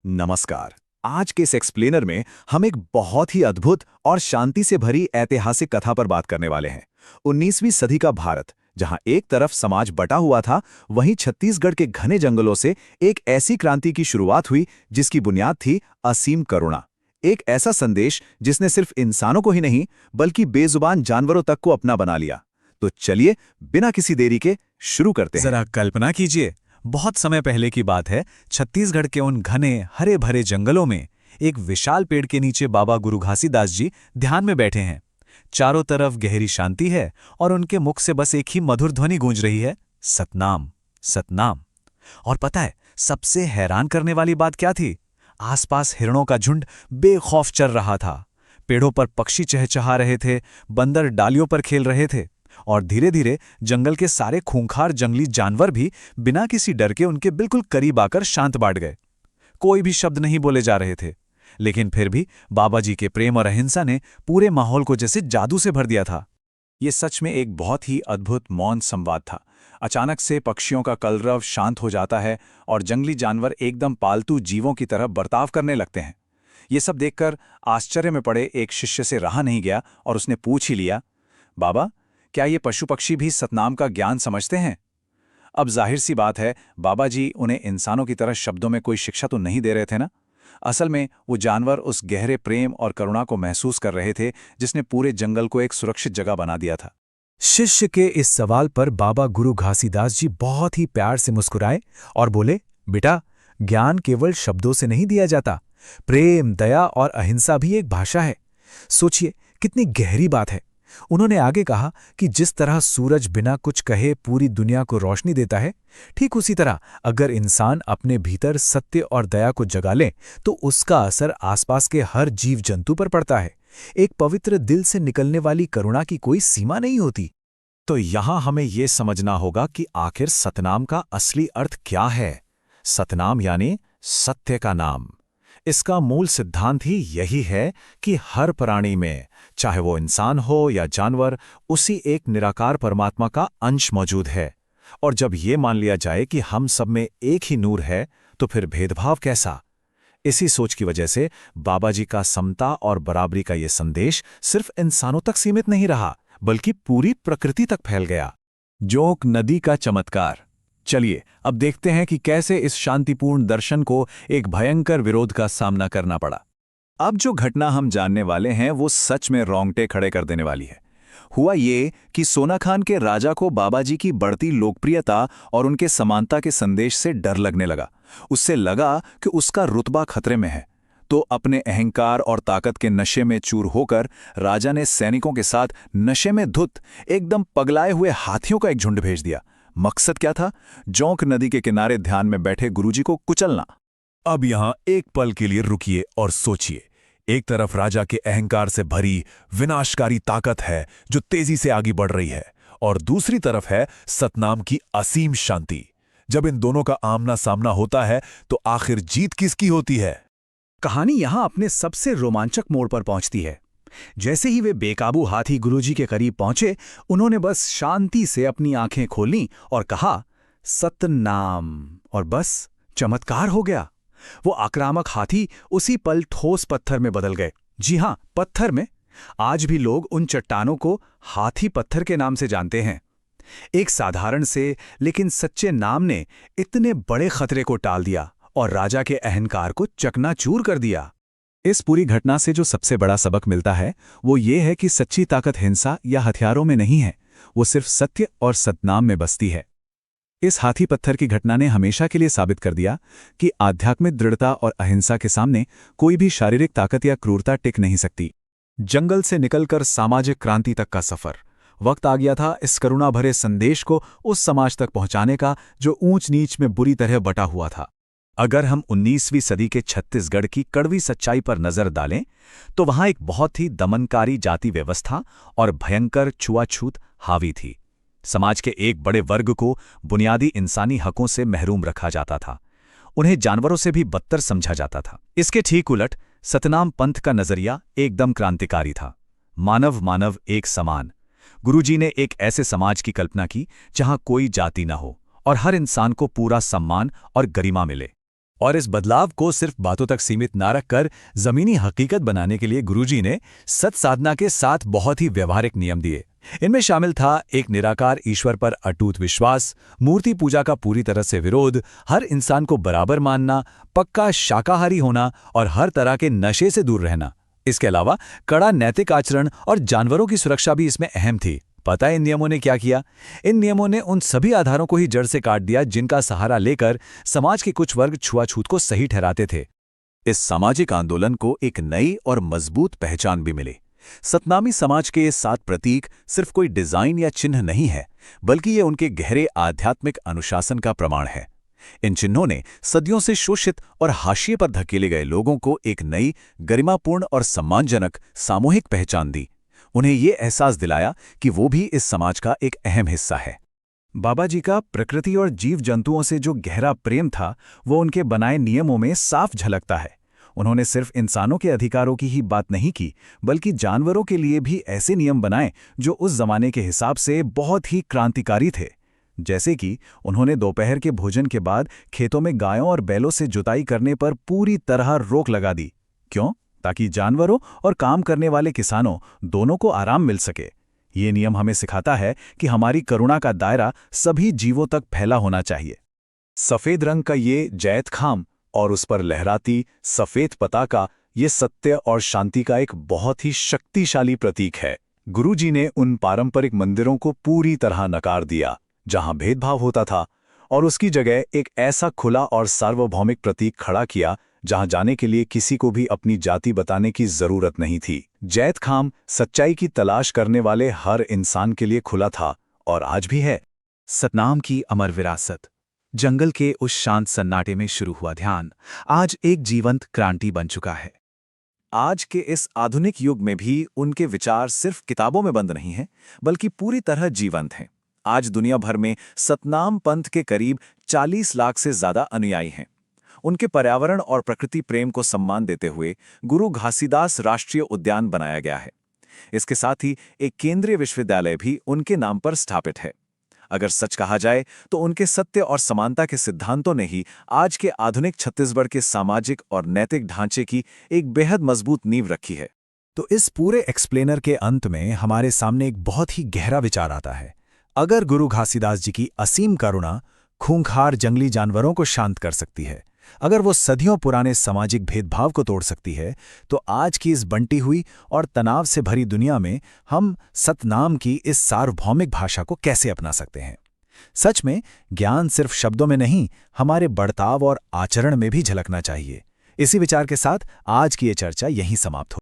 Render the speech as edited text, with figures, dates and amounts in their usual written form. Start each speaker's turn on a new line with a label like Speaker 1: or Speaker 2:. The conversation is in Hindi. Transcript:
Speaker 1: नमस्कार। आज के इस एक्सप्लेनर में हम एक बहुत ही अद्भुत और शांति से भरी ऐतिहासिक कथा पर बात करने वाले हैं। 19वीं सदी का भारत, जहां एक तरफ समाज बटा हुआ था, वहीं छत्तीसगढ़ के घने जंगलों से एक ऐसी क्रांति की शुरुआत हुई जिसकी बुनियाद थी असीम करुणा। एक ऐसा संदेश जिसने सिर्फ इंसानों को ही नहीं बल्कि बेजुबान जानवरों तक को अपना बना लिया। तो चलिए बिना किसी देरी के शुरू करते हैं।
Speaker 2: जरा कल्पना कीजिए, बहुत समय पहले की बात है। छत्तीसगढ़ के उन घने हरे भरे जंगलों में एक विशाल पेड़ के नीचे बाबा गुरु घासीदास जी ध्यान में बैठे हैं। चारों तरफ गहरी शांति है और उनके मुख से बस एक ही मधुर ध्वनि गूंज रही है, सतनाम, सतनाम। और पता है सबसे हैरान करने वाली बात क्या थी? आसपास हिरणों का झुंड बेखौफ चल रहा था। पेड़ों पर पक्षी चहचहा रहे थे, बंदर डालियों पर खेल रहे थे और धीरे धीरे जंगल के सारे खूंखार जंगली जानवर भी बिना किसी डर के उनके बिल्कुल करीब आकर शांत बाट गए। कोई भी शब्द नहीं बोले जा रहे थे, लेकिन फिर भी बाबा जी के प्रेम और अहिंसा ने पूरे माहौल को जैसे जादू से भर दिया था।
Speaker 1: ये सच में एक बहुत ही अद्भुत मौन संवाद था। अचानक से पक्षियों का कलरव शांत हो जाता है और जंगली जानवर एकदम पालतू जीवों की तरह बर्ताव करने लगते हैं। ये सब देखकर आश्चर्य में पड़े एक शिष्य से रहा नहीं गया और उसने पूछ ही लिया, बाबा, क्या ये पशु पक्षी भी सतनाम का ज्ञान समझते हैं? अब जाहिर सी बात है, बाबा जी उन्हें इंसानों की तरह शब्दों में कोई शिक्षा तो नहीं दे रहे थे ना। असल में वो जानवर उस गहरे प्रेम और करुणा को महसूस कर रहे थे जिसने पूरे जंगल को एक सुरक्षित जगह बना दिया था।
Speaker 2: शिष्य के इस सवाल पर बाबा गुरु घासीदास जी बहुत ही प्यार से मुस्कुराए और बोले, बेटा, ज्ञान केवल शब्दों से नहीं दिया जाता। प्रेम, दया और अहिंसा भी एक भाषा है। सोचिए कितनी गहरी बात है। उन्होंने आगे कहा कि जिस तरह सूरज बिना कुछ कहे पूरी दुनिया को रोशनी देता है, ठीक उसी तरह अगर इंसान अपने भीतर सत्य और दया को जगा ले तो उसका असर आसपास के हर जीव जंतु पर पड़ता है। एक पवित्र दिल से निकलने वाली करुणा की कोई सीमा नहीं होती।
Speaker 1: तो यहाँ हमें ये समझना होगा कि आखिर सतनाम का असली अर्थ क्या है। सतनाम यानी सत्य का नाम। इसका मूल सिद्धांत ही यही है कि हर प्राणी में, चाहे वो इंसान हो या जानवर, उसी एक निराकार परमात्मा का अंश मौजूद है। और जब ये मान लिया जाए कि हम सब में एक ही नूर है, तो फिर भेदभाव कैसा? इसी सोच की वजह से बाबा जी का समता और बराबरी का ये संदेश सिर्फ इंसानों तक सीमित नहीं रहा, बल्कि पूरी प्रकृति तक फैल गया। जोंक नदी का चमत्कार। चलिए अब देखते हैं कि कैसे इस शांतिपूर्ण दर्शन को एक भयंकर विरोध का सामना करना पड़ा। अब जो घटना हम जानने वाले हैं वो सच में रोंगटे खड़े कर देने वाली है। हुआ ये कि सोनाखान के राजा को बाबा जी की बढ़ती लोकप्रियता और उनके समानता के संदेश से डर लगने लगा। उससे लगा कि उसका रुतबा खतरे में है। तो अपने अहंकार और ताकत के नशे में चूर होकर राजा ने सैनिकों के साथ नशे में धुत एकदम पगलाए हुए हाथियों का एक झुंड भेज दिया। मकसद क्या था? जोंक नदी के किनारे ध्यान में बैठे गुरुजी को कुचलना।
Speaker 2: अब यहां एक पल के लिए रुकिए और सोचिए। एक तरफ राजा के अहंकार से भरी विनाशकारी ताकत है जो तेजी से आगे बढ़ रही है, और दूसरी तरफ है सतनाम की असीम शांति। जब इन दोनों का आमना सामना होता है तो आखिर जीत किसकी होती है?
Speaker 3: कहानी यहां अपने सबसे रोमांचक मोड़ पर पहुंचती है। जैसे ही वे बेकाबू हाथी गुरुजी के करीब पहुंचे, उन्होंने बस शांति से अपनी आंखें खोलीं और कहा, सतनाम, और बस चमत्कार हो गया। वो आक्रामक हाथी उसी पल ठोस पत्थर में बदल गए। जी हां, पत्थर में। आज भी लोग उन चट्टानों को हाथी पत्थर के नाम से जानते हैं। एक साधारण से लेकिन सच्चे नाम ने इतने बड़े खतरे को टाल दिया और राजा के अहंकार को चकनाचूर कर दिया।
Speaker 1: इस पूरी घटना से जो सबसे बड़ा सबक मिलता है वो ये है कि सच्ची ताकत हिंसा या हथियारों में नहीं है, वो सिर्फ सत्य और सतनाम में बसती है। इस हाथी पत्थर की घटना ने हमेशा के लिए साबित कर दिया कि आध्यात्मिक दृढ़ता और अहिंसा के सामने कोई भी शारीरिक ताकत या क्रूरता टिक नहीं सकती। जंगल से निकलकर सामाजिक क्रांति तक का सफर। वक्त आ गया था इस करुणा भरे संदेश को उस समाज तक पहुंचाने का जो ऊंच नीच में बुरी तरह बटा हुआ था। अगर हम 19वीं सदी के छत्तीसगढ़ की कड़वी सच्चाई पर नजर डालें तो वहां एक बहुत ही दमनकारी जाति व्यवस्था और भयंकर छुआछूत हावी थी। समाज के एक बड़े वर्ग को बुनियादी इंसानी हकों से महरूम रखा जाता था। उन्हें जानवरों से भी बदतर समझा जाता था। इसके ठीक उलट सतनाम पंथ का नजरिया एकदम क्रांतिकारी था। मानव मानव एक समान। गुरुजी ने एक ऐसे समाज की कल्पना की जहां कोई जाति न हो और हर इंसान को पूरा सम्मान और गरिमा मिले।
Speaker 2: और इस बदलाव को सिर्फ बातों तक सीमित ना रखकर जमीनी हकीकत बनाने के लिए गुरुजी ने सत साधना के 7 बहुत ही व्यवहारिक नियम दिए। इनमें शामिल था एक निराकार ईश्वर पर अटूट विश्वास, मूर्ति पूजा का पूरी तरह से विरोध, हर इंसान को बराबर मानना, पक्का शाकाहारी होना और हर तरह के नशे से दूर रहना। इसके अलावा कड़ा नैतिक आचरण और जानवरों की सुरक्षा भी इसमें अहम थी। पता है इन नियमों ने क्या किया? इन नियमों ने उन सभी आधारों को ही जड़ से काट दिया जिनका सहारा लेकर समाज के कुछ वर्ग छुआछूत को सही ठहराते थे।
Speaker 1: इस सामाजिक आंदोलन को एक नई और मजबूत पहचान भी मिली। सतनामी समाज के ये 7 प्रतीक सिर्फ कोई डिजाइन या चिन्ह नहीं है, बल्कि ये उनके गहरे आध्यात्मिक अनुशासन का प्रमाण है। इन चिन्हों ने सदियों से शोषित और हाशिए पर धकेले गए लोगों को एक नई, गरिमापूर्ण और सम्मानजनक सामूहिक पहचान दी। उन्हें ये एहसास दिलाया कि वो भी इस समाज का एक अहम हिस्सा है।
Speaker 3: बाबा जी का प्रकृति और जीव जंतुओं से जो गहरा प्रेम था, वो उनके बनाए नियमों में साफ झलकता है। उन्होंने सिर्फ इंसानों के अधिकारों की ही बात नहीं की, बल्कि जानवरों के लिए भी ऐसे नियम बनाए जो उस जमाने के हिसाब से बहुत ही क्रांतिकारी थे। जैसे कि उन्होंने दोपहर के भोजन के बाद खेतों में गायों और बैलों से जुताई करने पर पूरी तरह रोक लगा दी। क्यों? ताकि जानवरों और काम करने वाले किसानों दोनों को आराम मिल सके। ये नियम हमें सिखाता है कि हमारी करुणा का दायरा सभी जीवों तक फैला होना चाहिए।
Speaker 1: सफेद रंग का ये जैत खाम और उस पर लहराती सफेद पताका, ये सत्य और शांति का एक बहुत ही शक्तिशाली प्रतीक है। गुरुजी ने उन पारंपरिक मंदिरों को पूरी तरह नकार दिया जहां भेदभाव होता था, और उसकी जगह एक ऐसा खुला और सार्वभौमिक प्रतीक खड़ा किया जहां जाने के लिए किसी को भी अपनी जाति बताने की जरूरत नहीं थी। जैत खाम सच्चाई की तलाश करने वाले हर इंसान के लिए खुला था और आज भी है।
Speaker 2: सतनाम की अमर विरासत। जंगल के उस शांत सन्नाटे में शुरू हुआ ध्यान आज एक जीवंत क्रांति बन चुका है।
Speaker 1: आज के इस आधुनिक युग में भी उनके विचार सिर्फ किताबों में बंद नहीं हैं, बल्कि पूरी तरह जीवंत हैं। आज दुनिया भर में सतनाम पंथ के करीब 40 लाख से ज्यादा अनुयायी हैं। उनके पर्यावरण और प्रकृति प्रेम को सम्मान देते हुए गुरु घासीदास राष्ट्रीय उद्यान बनाया गया है। इसके साथ ही एक केंद्रीय विश्वविद्यालय भी उनके नाम पर स्थापित है। अगर सच कहा जाए तो उनके सत्य और समानता के सिद्धांतों ने ही आज के आधुनिक छत्तीसगढ़ के सामाजिक और नैतिक ढांचे की एक बेहद मजबूत नींव रखी है।
Speaker 3: तो इस पूरे एक्सप्लेनर के अंत में हमारे सामने एक बहुत ही गहरा विचार आता है। अगर गुरु घासीदास जी की असीम करुणा खूंखार जंगली जानवरों को शांत कर सकती है, अगर वो सदियों पुराने सामाजिक भेदभाव को तोड़ सकती है, तो आज की इस बंटी हुई और तनाव से भरी दुनिया में हम सतनाम की इस सार्वभौमिक भाषा को कैसे अपना सकते हैं? सच में ज्ञान सिर्फ शब्दों में नहीं, हमारे बर्ताव और आचरण में भी झलकना चाहिए। इसी विचार के साथ आज की ये चर्चा यहीं समाप्त हो।